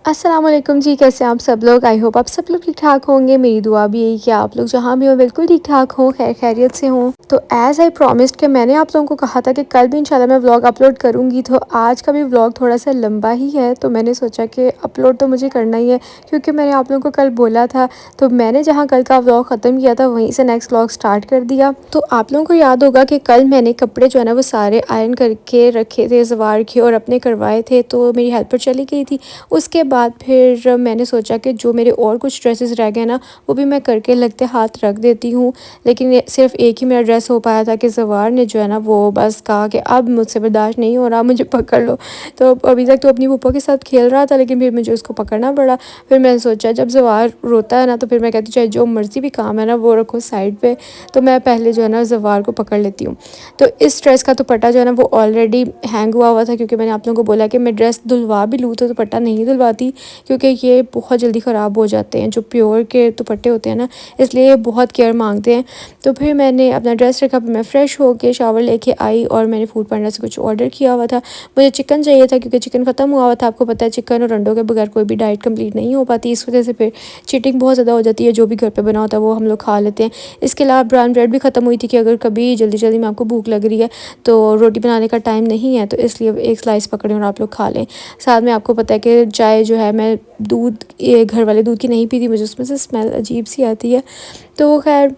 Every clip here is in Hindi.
अस्सलाम वालेकुम जी, कैसे हैं आप सब लोग। आई होप आप सब लोग ठीक ठाक होंगे। मेरी दुआ भी यही कि आप लोग जहाँ भी हो बिल्कुल ठीक ठाक हो, खैर खैरियत से हों। तो एज़ आई प्रॉमिस्ड कि मैंने आप लोगों को कहा था कि कल भी इंशाल्लाह मैं व्लॉग अपलोड करूँगी, तो आज का भी व्लॉग थोड़ा सा लंबा ही है। तो मैंने सोचा कि अपलोड तो मुझे करना ही है, क्योंकि मैंने आप लोगों को कल बोला था। तो मैंने जहाँ कल का व्लॉग ख़त्म किया था वहीं से नेक्स्ट व्लॉग स्टार्ट कर दिया। तो आप लोगों को याद होगा कि कल मैंने कपड़े जो है ना वो सारे आयरन करके रखे थे ज़वार के, और अपने करवाए थे। तो मेरी हेल्पर चली गई थी। उसके बाद फिर मैंने सोचा कि जो मेरे और कुछ ड्रेसेस रह गए ना वो भी मैं करके लगते हाथ रख देती हूँ। लेकिन सिर्फ एक ही मेरा ड्रेस हो पाया था कि ज़वार ने जो है ना वो बस कहा कि अब मुझसे बर्दाश्त नहीं हो रहा, मुझे पकड़ लो। तो अभी तक तो अपनी पप्पा के साथ खेल रहा था, लेकिन फिर मुझे उसको पकड़ना पड़ा। फिर मैंने सोचा जब ज़वार रोता है ना तो फिर मैं कहती हूँ चाहे जो मर्ज़ी भी काम है ना वो रखो साइड पे, तो मैं पहले जो है ना ज़वार को पकड़ लेती हूँ। तो इस ड्रेस का दुपट्टा जो है ना वो ऑलरेडी हैंग हुआ था, क्योंकि मैंने आप लोगों को बोला कि मैं ड्रेस धुलवा भी लूँ तो दुपट्टा नहीं धुलवाती, क्योंकि ये बहुत जल्दी ख़राब हो जाते हैं। जो प्योर के दुपट्टे होते हैं ना, इसलिए ये बहुत केयर मांगते हैं। तो फिर मैंने अपना ड्रेस रखा, फिर मैं फ़्रेश होके शावर लेके आई और मैंने फूड पांडा से कुछ ऑर्डर किया हुआ था। मुझे चिकन चाहिए था, क्योंकि चिकन ख़त्म हुआ हुआ था। आपको पता है चिकन और अंडों के बगैर कोई भी डाइट कंप्लीट नहीं हो पाती, इस वजह से फिर चीटिंग बहुत ज़्यादा हो जाती है। जो भी घर पर बना होता है वो हम लोग खा लेते हैं। इसके अलावा ब्राउन ब्रेड भी ख़त्म हुई थी कि अगर कभी जल्दी जल्दी में आपको भूख लग रही है तो रोटी बनाने का टाइम नहीं है, तो इसलिए एक स्लाइस पकड़ें और आप लोग खा लें। साथ में आपको पता है कि चाय जो है, मैं दूध ये घर वाले दूध की नहीं पीती, मुझे उसमें से स्मेल अजीब सी आती है। तो खैर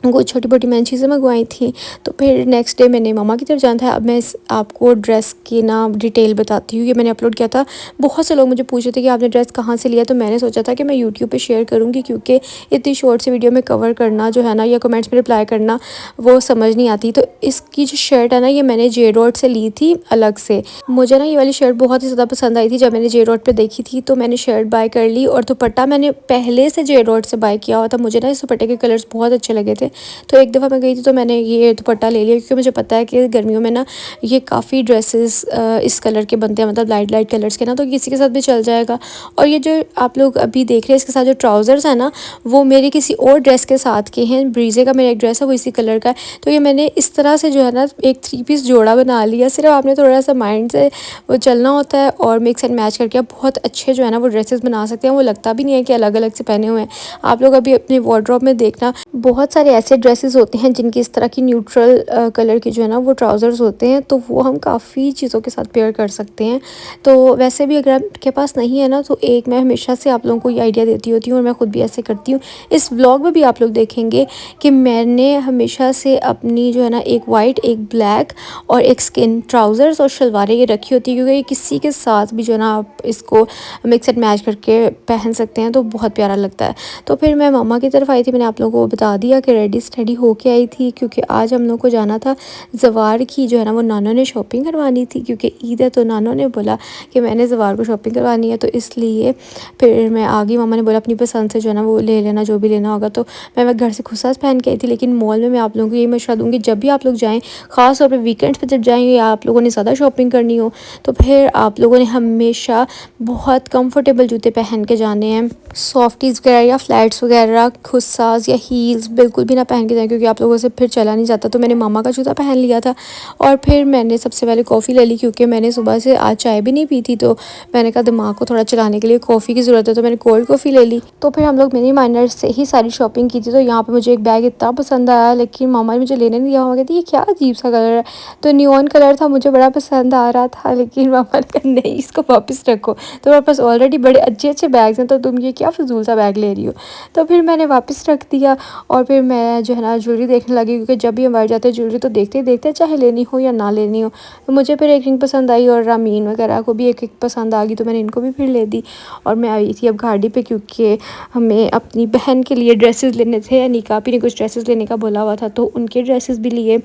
कुछ छोटी मोटी मैंने चीज़ें मंगवाई थी। तो फिर नेक्स्ट डे मैंने मामा की तरफ जाना था। अब मैं आपको ड्रेस की ना डिटेल बताती हूँ। ये मैंने अपलोड किया था। बहुत से लोग मुझे पूछ रहे थे कि आपने ड्रेस कहाँ से लिया, तो मैंने सोचा था कि मैं यूट्यूब पे शेयर करूँगी, क्योंकि इतनी शॉर्ट सी वीडियो में कवर करना जो है ना, या कमेंट्स में रिप्लाई करना वो समझ नहीं आती। तो इसकी जो शर्ट है ना, ये मैंने जे डॉट से ली थी अलग से। मुझे ना ये वाली शर्ट बहुत ही ज़्यादा पसंद आई थी जब मैंने जे डॉट पर देखी थी, तो मैंने शर्ट बाय कर ली। और दुपट्टा मैंने पहले से जे डॉट से बाय किया हुआ था। मुझे ना इस दुपट्टे के कलर्स बहुत अच्छे लगे थे। तो एक दफ़ा मैं गई थी तो मैंने ये दुपट्टा ले लिया, क्योंकि मुझे पता है कि गर्मियों में ना ये काफ़ी ड्रेसेस इस कलर के बनते हैं, मतलब लाइट लाइट कलर्स के ना, तो किसी के साथ भी चल जाएगा। और ये जो आप लोग अभी देख रहे हैं इसके साथ जो ट्राउज़र्स है ना, वो मेरे किसी और ड्रेस के साथ के हैं। ब्रीजे का मेरा एक ड्रेस है वो इसी कलर का है। तो ये मैंने इस तरह से जो है ना एक 3 पीस जोड़ा बना लिया। सिर्फ आपने थोड़ा सा माइंड से वो चलना होता है, और मिक्स एंड मैच करके आप बहुत अच्छे जो है ना वो ड्रेसेस बना सकते हैं। वो लगता भी नहीं है कि अलग अलग से पहने हुए हैं। आप लोग अभी अपने वार्डरोब में देखना, बहुत सारे ऐसे ड्रेसेस होते हैं जिनकी इस तरह की न्यूट्रल कलर की जो है ना वो ट्राउज़र्स होते हैं, तो वो हम काफ़ी चीज़ों के साथ पेयर कर सकते हैं। तो वैसे भी अगर आपके पास नहीं है ना, तो एक मैं हमेशा से आप लोगों को ये आइडिया देती होती हूँ, और मैं खुद भी ऐसे करती हूँ। इस व्लॉग में भी आप लोग देखेंगे कि मैंने हमेशा से अपनी जो है ना एक वाइट, एक ब्लैक और एक स्किन ट्राउज़र्स और शलवारें ये रखी होती है, क्योंकि ये किसी के साथ भी जो है ना आप इसको मिक्स एंड मैच करके पहन सकते हैं, तो बहुत प्यारा लगता है। तो फिर मैं मामा की तरफ आई थी। मैंने आप लोगों को बता दिया कि रेडी स्टडी होके आई थी, क्योंकि आज हम लोग को जाना था ज़वार की जो है ना वो नानों ने शॉपिंग करवानी थी, क्योंकि ईद है। तो नानों ने बोला कि मैंने ज़वार को शॉपिंग करवानी है, तो इसलिए फिर मैं आ गई। मामा ने बोला अपनी पसंद से जो है ना वो ले लेना जो भी लेना होगा। तो मैं घर से खुद साथ पहन के आई थी, लेकिन मॉल में मैं आप लोगों को ये मशवरा दूँगी, जब भी आप लोग जाएँ, ख़ास तौर पर वीकेंड्स पर जब जाएँ या आप लोगों ने ज़्यादा शॉपिंग करनी हो, तो फिर आप लोगों ने हमेशा बहुत कम्फर्टेबल जूते पहन के जाने हैं। सॉफ्टीज़ वगैरह या फ्लैट्स वगैरह, खुस्सास या हील्स बिल्कुल भी ना पहन के जाएं, क्योंकि आप लोगों से फिर चला नहीं जाता। तो मैंने मामा का जूता पहन लिया था, और फिर मैंने सबसे पहले कॉफ़ी ले ली, क्योंकि मैंने सुबह से आज चाय भी नहीं पी थी। तो मैंने कहा दिमाग को थोड़ा चलाने के लिए कॉफ़ी की ज़रूरत है, तो मैंने कोल्ड कॉफ़ी ले ली। तो फिर हम लोग मिनी माइनर से ही सारी शॉपिंग की थी। तो यहाँ पर मुझे एक बैग इतना पसंद आया, लेकिन मामा ने मुझे लेने नहीं दिया। मामा कहती ये क्या अजीब सा कलर है। तो न्यूऑन कलर था, मुझे बड़ा पसंद आ रहा था, लेकिन मामा ने कहा नहीं इसको वापस रखो, तुम्हारे पास ऑलरेडी बड़े अच्छे अच्छे बैग्स हैं, तो तुम ये क्या फजूल सा बैग ले रही हो। तो फिर मैंने वापस रख दिया, और फिर मैं जो है ना ज्वेलरी देखने लगी, क्योंकि जब भी हम बाहर जाते हैं ज्वेलरी तो देखते ही देखते हैं, चाहे लेनी हो या ना लेनी हो। तो मुझे फिर एक रिंग पसंद आई, और रामीन वगैरह को भी एक एक पसंद आ गई, तो मैंने इनको भी फिर ले दी। और मैं आई थी अब गाड़ी पे, क्योंकि हमें अपनी बहन के लिए ड्रेसेस लेने थे। या निकापी ने कुछ ड्रेसेस लेने का बोला हुआ था, तो उनके ड्रेसेस भी लिए।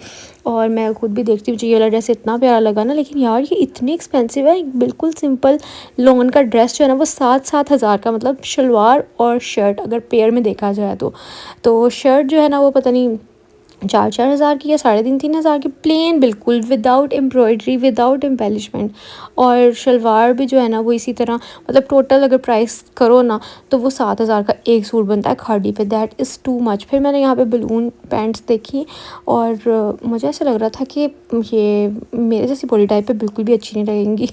और मैं खुद भी देखती हूँ, मुझे ये वाला ड्रेस इतना प्यारा लगा ना, लेकिन यार ये इतनी एक्सपेंसिव है। बिल्कुल सिंपल लॉन का ड्रेस जो है ना वो 7-7 हज़ार का, मतलब शलवार और शर्ट अगर पेयर में देखा जाए तो शर्ट जो है ना वो पता नहीं 4-4 हज़ार की या 3.5-3 हज़ार की, प्लेन बिल्कुल विदाउट एम्ब्रॉयडरी, विदाउट एम्बेलिशमेंट। और शलवार भी जो है ना वो इसी तरह, मतलब टोटल अगर प्राइस करो ना तो वो 7 हज़ार का एक सूट बनता है खाड़ी पे। That is too much. फिर मैंने यहाँ पे बलून पैंट्स देखी, और मुझे ऐसा लग रहा था कि ये मेरे जैसी बॉडी टाइप पे बिल्कुल भी अच्छी नहीं लगेंगी।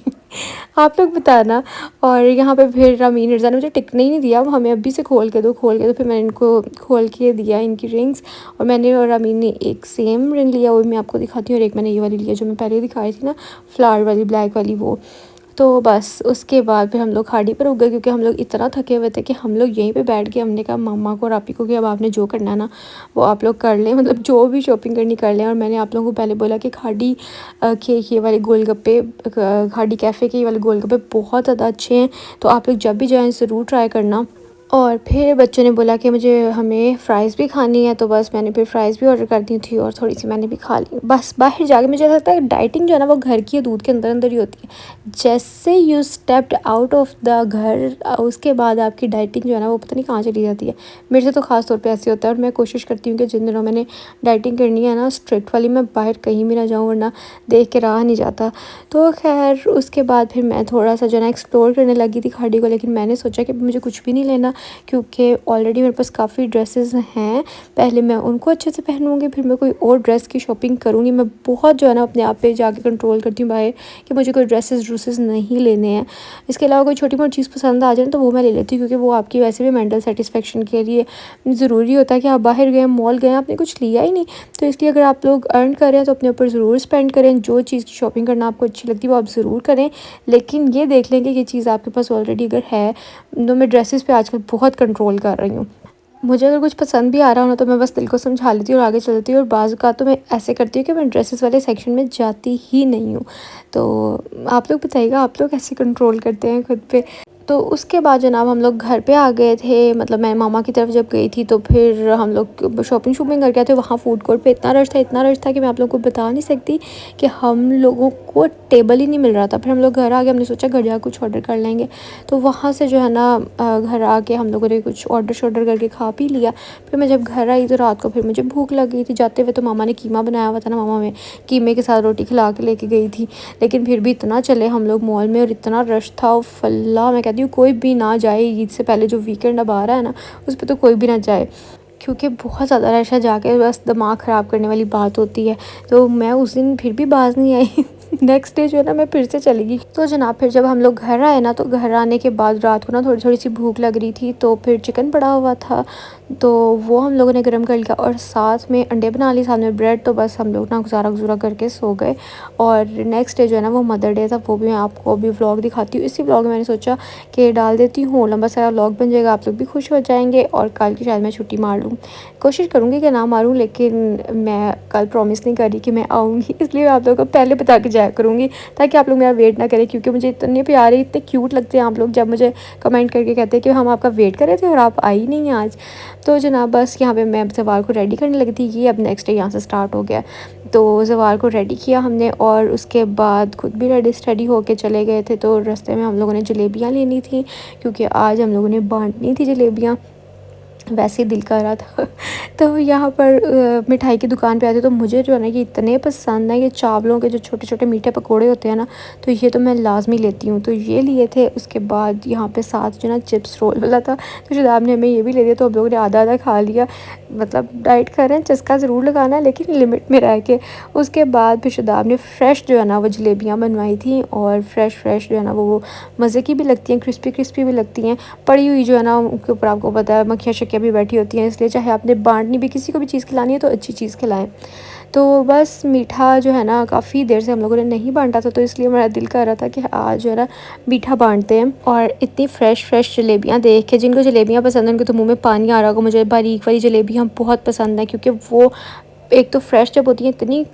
आप लोग बताना। और यहाँ पे फिर रामीन मिर्ज़ा ने मुझे टिकने ही नहीं दिया, वो हमें अभी से खोल के दो, खोल के दो। फिर मैंने इनको खोल के दिया इनकी रिंग्स, और मैंने और रामीन ने एक सेम रिंग लिया, वो मैं आपको दिखाती हूँ। और एक मैंने ये वाली लिया जो मैं पहले दिखाई थी ना, फ्लावर वाली ब्लैक वाली, वो। तो बस उसके बाद फिर हम लोग खाड़ी पर उग गए, क्योंकि हम लोग इतना थके हुए थे कि हम लोग यहीं पे बैठ के हमने कहा मम्मा को और आपी को कि अब आपने जो करना है ना वो आप लोग कर लें, मतलब जो भी शॉपिंग करनी कर लें। और मैंने आप लोगों को पहले बोला कि खाड़ी के ये वाले गोलगप्पे, खाड़ी कैफ़े के ये वाले गोलगप्पे बहुत ज़्यादा अच्छे हैं, तो आप लोग जब भी जाएँ ज़रूर ट्राई करना। और फिर बच्चों ने बोला कि हमें फ़्राइज़ भी खानी है, तो बस मैंने फिर फ़्राइज़ भी ऑर्डर कर दी थी और थोड़ी सी मैंने भी खा ली। बस बाहर जाके मुझे लगता है डाइटिंग जो है ना वो घर की दूध के अंदर अंदर ही होती है। जैसे you stepped out of the घर, उसके बाद आपकी डाइटिंग जो है ना वो पता नहीं कहाँ चली जाती है। मेरे से तो ख़ास तौर पे ऐसे होता है, और मैं कोशिश करती हूँ कि जिन दिनों मैंने डाइटिंग करनी है ना स्ट्रिक्ट वाली, मैं बाहर कहीं भी ना जाऊँ, वरना देख के रहा नहीं जाता। तो खैर उसके बाद फिर मैं थोड़ा सा जो है ना एक्सप्लोर करने लगी थी खाड़ी को, लेकिन मैंने सोचा कि मुझे कुछ भी नहीं लेना, क्योंकि ऑलरेडी मेरे पास काफ़ी ड्रेसेस हैं। पहले मैं उनको अच्छे से पहनूँगी, फिर मैं कोई और ड्रेस की शॉपिंग करूँगी। मैं बहुत जो है ना अपने आप पे जाके कंट्रोल करती हूँ बाहर, कि मुझे कोई ड्रेसेस नहीं लेने हैं। इसके अलावा कोई छोटी मोटी चीज़ पसंद आ जाए तो वो मैं ले लेती हूँ, क्योंकि वो आपकी वैसे भी मेंटल सेटिस्फेक्शन के लिए ज़रूरी होता है कि आप बाहर गए, मॉल गए, आपने कुछ लिया ही नहीं। तो इसलिए अगर आप लोग अर्न करें तो अपने ऊपर ज़रूर स्पेंड करें। जो चीज़ की शॉपिंग करना आपको अच्छी लगती है वो आप ज़रूर करें, लेकिन ये देख लें कि ये चीज़ आपके पास ऑलरेडी अगर है। तो मैं ड्रेसेस पे आजकल बहुत कंट्रोल कर रही हूँ। मुझे अगर कुछ पसंद भी आ रहा हो ना तो मैं बस दिल को समझा लेती हूँ और आगे चलती हूँ। और बाज़ का तो मैं ऐसे करती हूँ कि मैं ड्रेसेस वाले सेक्शन में जाती ही नहीं हूँ। तो आप लोग बताइएगा, आप लोग कैसे कंट्रोल करते हैं खुद पे? तो उसके बाद जनाब हम लोग घर पे आ गए थे, मतलब मैं मामा की तरफ जब गई थी तो फिर हम लोग शॉपिंग करके आए थे। वहाँ फूड कोर्ट पे इतना रश था कि मैं आप लोगों को बता नहीं सकती, कि हम लोगों को टेबल ही नहीं मिल रहा था। फिर हम लोग घर आ गए, हमने सोचा घर जाकर कुछ ऑर्डर कर लेंगे। तो वहाँ से जो है ना घर आके हम लोगों ने कुछ ऑर्डर करके खा पी लिया। फिर मैं जब घर आई तो रात को फिर मुझे भूख लग गई थी। जाते हुए तो मामा ने कीमा बनाया हुआ था ना, मामा में कीमे के साथ रोटी खिला के लेके गई थी। लेकिन फिर भी इतना चले हम लोग मॉल में, और इतना रश था फल्ला, मैं कहती हूँ कोई भी ना जाए ईद से पहले, जो वीकेंड अब आ रहा है ना उस पर तो कोई भी ना जाए, क्योंकि बहुत ज़्यादा रश है। जाके बस दिमाग ख़राब करने वाली बात होती है। तो मैं उस दिन फिर भी बाज नहीं आई। नेक्स्ट डे जो है ना मैं फिर से चली गई। तो जनाब फिर जब हम लोग घर आए ना, तो घर आने के बाद रात को ना थोड़ी थोड़ी सी भूख लग रही थी, तो फिर चिकन पड़ा हुआ था तो वो हम लोगों ने गर्म कर लिया, और साथ में अंडे बना लिए, साथ में ब्रेड। तो बस हम लोग ना गुजारा करके सो गए। और नेक्स्ट डे जो है ना वो मदर डे था, वो भी मैं आपको अभी व्लॉग दिखाती हूँ। इसी व्लॉग में मैंने सोचा कि डाल देती हूँ, लंबा सारा व्लॉग बन जाएगा, आप लोग भी खुश हो जाएंगे। और कल की शायद मैं छुट्टी मार लूँ, कोशिश करूँगी कि ना मारूँ, लेकिन मैं कल प्रॉमिस नहीं कर रही कि मैं आऊँगी, इसलिए मैं आप लोगों को पहले बता के जाया करूँगी, ताकि आप लोग मेरा वेट ना करें। क्योंकि मुझे इतने प्यारे इतने क्यूट लगते हैं आप लोग, जब मुझे कमेंट करके कहते हैं कि हम आपका वेट कर रहे थे और आप आई नहीं आज। तो जनाब बस यहाँ पे मैं ज़वार को रेडी करने लगी थी, कि अब नेक्स्ट डे यहाँ से स्टार्ट हो गया। तो ज़वार को रेडी किया हमने, और उसके बाद खुद भी रेडी स्टडी होके चले गए थे। तो रास्ते में हम लोगों ने जलेबियाँ लेनी थी, क्योंकि आज हम लोगों ने बांटनी थी जलेबियाँ, वैसे ही दिल कर रहा था। तो यहाँ पर मिठाई की दुकान पे आते, तो मुझे जो है ना ये इतने पसंद है, ये चावलों के जो छोटे छोटे मीठे पकोड़े होते हैं ना, तो ये तो मैं लाजमी लेती हूँ। तो ये लिए थे। उसके बाद यहाँ पे साथ जो ना चिप्स रोल वाला था, तो शादाब ने हमें ये भी ले दिया। तो हम लोगों ने आधा आधा खा लिया। मतलब डाइट कर रहे हैं, चस्का ज़रूर लगाना है लेकिन लिमिट में रह के। उसके बाद फिर शादाब ने फ्रेश जो है ना वो जलेबियाँ बनवाई थी, और फ्रेश जो है ना वो मज़े की भी लगती हैं, क्रिस्पी भी लगती हैं। पड़ी हुई जो है ना उनके ऊपर आपको पता है मक्खियाँ शक्कियाँ भी बैठी होती हैं, इसलिए चाहे आपने बांटनी भी, किसी को भी चीज़ खिलानी है तो अच्छी चीज़ खिलाएं। तो बस मीठा जो है ना काफ़ी देर से हम लोगों ने नहीं बांटा था, तो इसलिए मेरा दिल कर रहा था कि आज जो है ना मीठा बांटते हैं। और इतनी फ्रेश जलेबियाँ देख के, जिनको जलेबियाँ पसंद है उनके तो मुँह में पानी आ रहा होगा। मुझे बारीक वाली जलेबियाँ बहुत पसंद है, क्योंकि वो एक तो फ्रेश जब होती हैं इतनी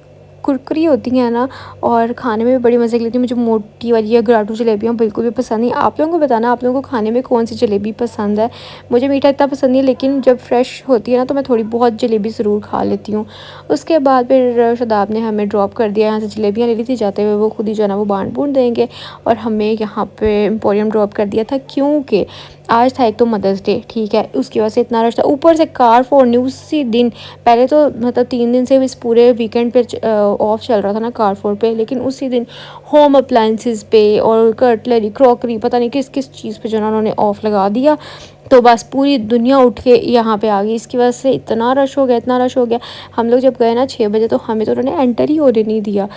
कुरकुरी होती हैं ना, और खाने में भी बड़ी मज़े की लगती है। मुझे मोटी वाली या घराटू जलेबियाँ बिल्कुल भी पसंद नहीं। आप लोगों को बताना आप लोगों को खाने में कौन सी जलेबी पसंद है। मुझे मीठा इतना पसंद नहीं है, लेकिन जब फ्रेश होती है ना तो मैं थोड़ी बहुत जलेबी ज़रूर खा लेती हूँ। उसके बाद फिर शादाब ने हमें ड्रॉप कर दिया, यहाँ से जलेबियाँ ले ली थी। जाते हुए वो खुद ही जो है ना वो बांट बूँट देंगे, और हमें यहाँ पे एम्पोरियम ड्रॉप कर दिया था, क्योंकि आज था एक तो मदर्स डे, ठीक है, उसकी वजह से इतना रश था। ऊपर से कार फोड़नी उसी दिन, पहले तो मतलब 3 दिन से इस पूरे वीकेंड पे ऑफ चल रहा था ना कार फोड़ पे, लेकिन उसी दिन होम अप्लाइंसेस पे और कटलरी क्रॉकरी पता नहीं किस किस चीज़ पे जो है ना उन्होंने ऑफ़ लगा दिया। तो बस पूरी दुनिया उठ के यहाँ पे आ गई। इसकी वजह से इतना रश हो गया, इतना रश हो गया। हम लोग जब गए ना 6 बजे, तो हमें तो उन्होंने एंटर ही होने नहीं दिया।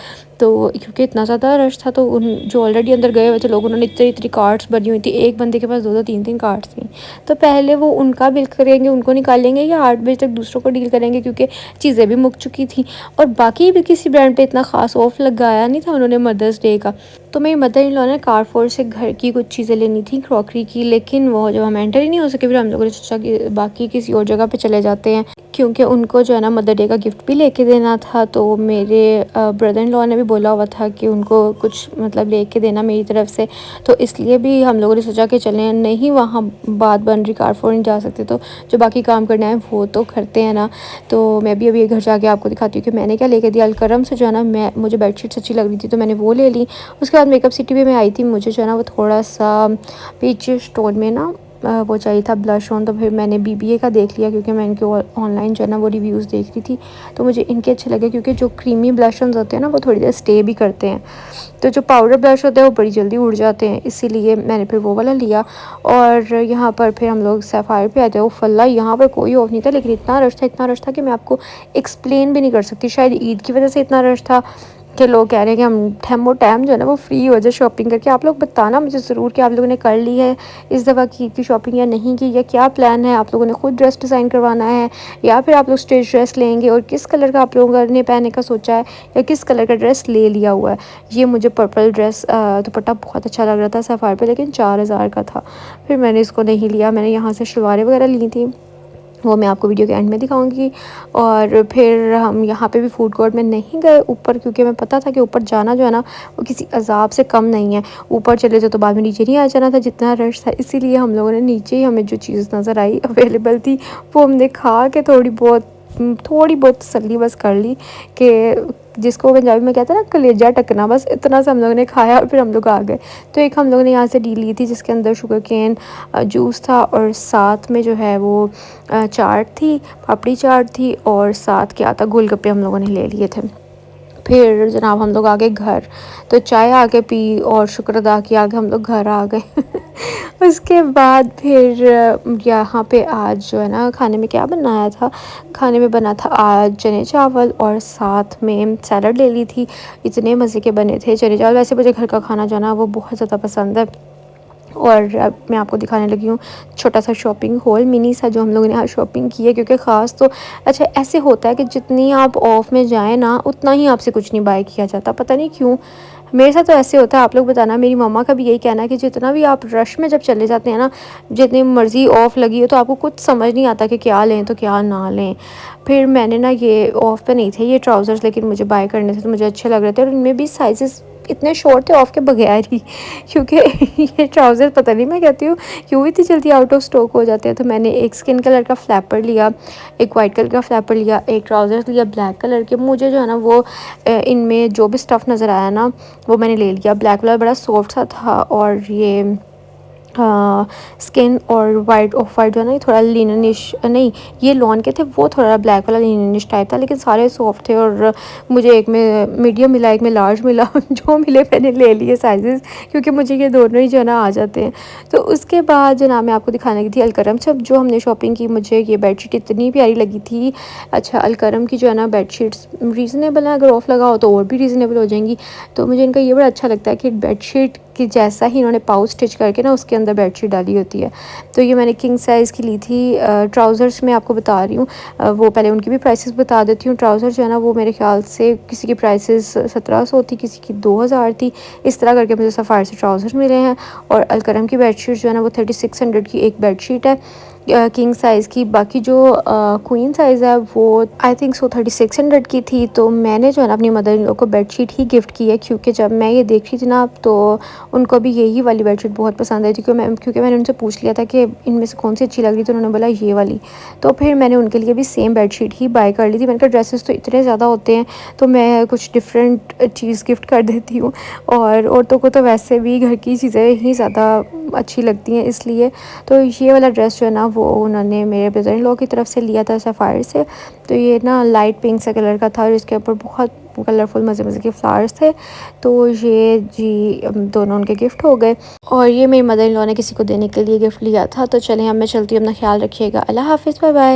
तो क्योंकि इतना ज़्यादा रश था, तो उन जो ऑलरेडी अंदर गए हुए थे लोग, उन्होंने इतनी इतनी कार्ट्स भरी हुई थी। एक बंदे के पास 2-2 3-3 कार्ट्स थी। तो पहले वो उनका बिल करेंगे, उनको निकालेंगे, या 8 बजे तक दूसरों को डील करेंगे, क्योंकि चीज़ें भी मुक चुकी थी। और बाकी भी किसी ब्रांड पे इतना ख़ास ऑफ लगाया नहीं था उन्होंने मदर्स डे का। तो मेरी मदर इन लॉ ने कारफोर से घर की कुछ चीज़ें लेनी थी, क्रॉकरी की, लेकिन वो जब हम एंटर ही नहीं हो सके, फिर हम लोगों ने सोचा कि बाकी किसी और जगह पे चले जाते हैं, क्योंकि उनको जो है ना मदर डे का गिफ्ट भी लेके देना था। तो मेरे ब्रदर इन लॉ ने भी बोला हुआ था कि उनको कुछ मतलब लेके देना मेरी तरफ से, तो इसलिए भी हम लोगों ने सोचा कि चलें। नहीं वहाँ बात बन रही, कारफोर नहीं जा सकते, तो जो बाकी काम करना है वो तो करते हैं ना। तो मैं भी अभी घर जाके आपको दिखाती हूँ कि मैंने क्या लेके दिया। अलकरम से जो है ना, मुझे बेडशीट्स अच्छी लग रही थी, तो मैंने वो ले ली। उसके बाद मेकअप सिटी भी मैं आई थी, मुझे जो है ना वो थोड़ा सा पीच स्टोन में ना वो चाहिए था ब्लश ऑन। तो फिर मैंने BBA का देख लिया, क्योंकि मैं इनके ऑनलाइन जो है ना वो रिव्यूज़ देख रही थी, तो मुझे इनके अच्छे लगे, क्योंकि जो क्रीमी ब्लश ऑन होते हैं ना वो थोड़ी देर स्टे भी करते हैं। तो जो पाउडर ब्लश होते हैं वो बड़ी जल्दी उड़ जाते हैं, इसीलिए मैंने फिर वो वाला लिया। और यहाँ पर फिर हम लोग सैफायर पे आए थे। वो फल्ला यहाँ पर कोई ऑफ नहीं था, लेकिन इतना रश था कि मैं आपको एक्सप्लेन भी नहीं कर सकती। शायद ईद की वजह से इतना रश था कि लोग कह रहे हैं कि हम टाइम जो है ना वो फ्री हो जाए शॉपिंग करके। आप लोग बताना मुझे ज़रूर कि आप लोगों ने कर ली है इस दफ़ा की शॉपिंग या नहीं की, या क्या प्लान है। आप लोगों ने खुद ड्रेस डिज़ाइन करवाना है, या फिर आप लोग स्टेज ड्रेस लेंगे, और किस कलर का आप लोगों ने पहनने का सोचा है, या किस कलर का ड्रेस ले लिया हुआ है। ये मुझे पर्पल ड्रेस दुपट्टा बहुत अच्छा लग रहा था सफ़ार पे, लेकिन 4000 का था, फिर मैंने इसको नहीं लिया। मैंने यहाँ से शलवारें वगैरह ली थी, वो मैं आपको वीडियो के एंड में दिखाऊंगी। और फिर हम यहाँ पे भी फूड कोर्ट में नहीं गए ऊपर, क्योंकि मैं पता था कि ऊपर जाना जो है ना वो किसी अजाब से कम नहीं है। ऊपर चले जाओ तो बाद में नीचे नहीं आ जाना था, जितना रश था। इसीलिए हम लोगों ने नीचे ही, हमें जो चीज़ नज़र आई अवेलेबल थी वो हमने खा के थोड़ी बहुत तसल्ली बस कर ली, कि जिसको पंजाबी में कहते हैं ना कलेजा टकना, बस इतना सा हम लोगों ने खाया और फिर हम लोग आ गए। तो एक हम लोगों ने यहाँ से डील ली थी, जिसके अंदर शुगर केन जूस था, और साथ में जो है वो चाट थी, पापड़ी चाट थी, और साथ क्या था, गोलगप्पे हम लोगों ने ले लिए थे। फिर जनाब हम लोग आ गए घर, तो चाय आके पी और शुक्र अदा किया, आगे हम लोग घर आ गए। उसके बाद फिर यहाँ पे आज जो है ना खाने में क्या बनाया था, खाने में बना था आज चने चावल, और साथ में सैलड ले ली थी। इतने मज़े के बने थे चने चावल। वैसे मुझे घर का खाना जो है ना वो बहुत ज़्यादा पसंद है। और अब मैं आपको दिखाने लगी हूँ छोटा सा शॉपिंग हॉल, मिनी सा, जो हम लोगों ने आज शॉपिंग की है। क्योंकि ख़ास तो अच्छा ऐसे होता है कि जितनी आप ऑफ में जाएँ ना, उतना ही आपसे कुछ नहीं बाय किया जाता, पता नहीं क्यों। मेरे साथ तो ऐसे होता है, आप लोग बताना। मेरी मम्मा का भी यही कहना है कि जितना भी आप रश में जब चले जाते हैं ना, जितनी मर्ज़ी ऑफ़ लगी हो, तो आपको कुछ समझ नहीं आता कि क्या लें तो क्या ना लें। फिर मैंने ना, ये ऑफ़ पे नहीं थे ये ट्राउज़र्स, लेकिन मुझे बाय करने थे तो मुझे अच्छे लग रहे थे, और इनमें भी साइज़ेस इतने शॉर्ट थे ऑफ़ के बगैर ही। क्योंकि ये ट्राउज़र पता नहीं, मैं कहती हूँ क्यों इतनी जल्दी आउट ऑफ स्टॉक हो जाते हैं। तो मैंने एक स्किन कलर का फ्लैपर लिया, एक वाइट कलर का फ्लैपर लिया, एक ट्राउज़र्स लिया ब्लैक कलर के। मुझे जो है ना वो इनमें जो भी स्टफ़ नज़र आया ना वो मैंने ले लिया। ब्लैक कलर बड़ा सॉफ्ट सा था, और ये स्किन और वाइट ऑफ वाइट जो है ना, थोड़ा लिननिश नहीं, ये लॉन के थे, वो थोड़ा ब्लैक वाला लिननिश टाइप था, लेकिन सारे सॉफ्ट थे। और मुझे एक में मीडियम मिला, एक में लार्ज मिला। जो मिले मैंने ले लिए साइजेस, क्योंकि मुझे ये दोनों ही जो है ना आ जाते हैं। तो उसके बाद जो ना मैं आपको दिखाने लगी थी अलकरम से जो हमने शॉपिंग की। मुझे ये बेडशीट इतनी प्यारी लगी थी। अच्छा, अलकरम की जो है ना बेडशीट्स रीज़नेबल है, अगर ऑफ़ लगा हो तो और भी रीज़नेबल हो जाएंगी। तो मुझे इनका ये बड़ा अच्छा लगता है कि बेडशीट कि जैसा ही इन्होंने पाउच स्टिच करके ना उसके अंदर बेडशीट डाली होती है। तो ये मैंने किंग साइज़ की ली थी। ट्राउज़र्स मैं आपको बता रही हूँ, वो पहले उनकी भी प्राइसेस बता देती हूँ। ट्राउज़र जो है ना वो मेरे ख्याल से किसी की प्राइसेस 1700 थी, किसी की 2000 थी, इस तरह करके मुझे सफ़ायर से ट्राउज़र्स मिले हैं। और अलकरम की बेडशीट जो है ना वो 3600 की एक बेडशीट है किंग साइज़ की। बाकी जो क्वीन साइज़ है वो आई थिंक सो 3600 की थी। तो मैंने जो है ना अपनी मदर इन लॉ को बेडशीट ही गिफ्ट की है, क्योंकि जब मैं ये देख रही थी ना तो उनको भी यही वाली बेडशीट बहुत पसंद आई थी। क्योंकि मैंने उनसे पूछ लिया था कि इनमें से कौन सी अच्छी लग रही, तो उन्होंने बोला ये वाली। तो फिर मैंने उनके लिए भी सेम बेडशीट ही बाय कर ली थी। मैंने कहा ड्रेसेस तो इतने ज़्यादा होते हैं, तो मैं कुछ डिफरेंट चीज़ गिफ्ट कर देती हूँ। और औरतों को तो वैसे भी घर की चीज़ें ही ज़्यादा अच्छी लगती हैं, इसलिए। तो ये वाला ड्रेस जो है ना वो उन्होंने मेरे ब्रदर इन लॉ की तरफ से लिया था सफ़ायर से। तो ये ना लाइट पिंक से कलर का था, और इसके ऊपर बहुत कलरफुल मज़े मज़े के फ्लावर्स थे। तो ये जी दोनों उनके गिफ्ट हो गए। और ये मेरी मदर इन लॉ ने किसी को देने के लिए गिफ्ट लिया था। तो चलें अब मैं चलती हूँ, अपना ख्याल रखिएगा। अल्लाह हाफ़िज़, बाय बाय।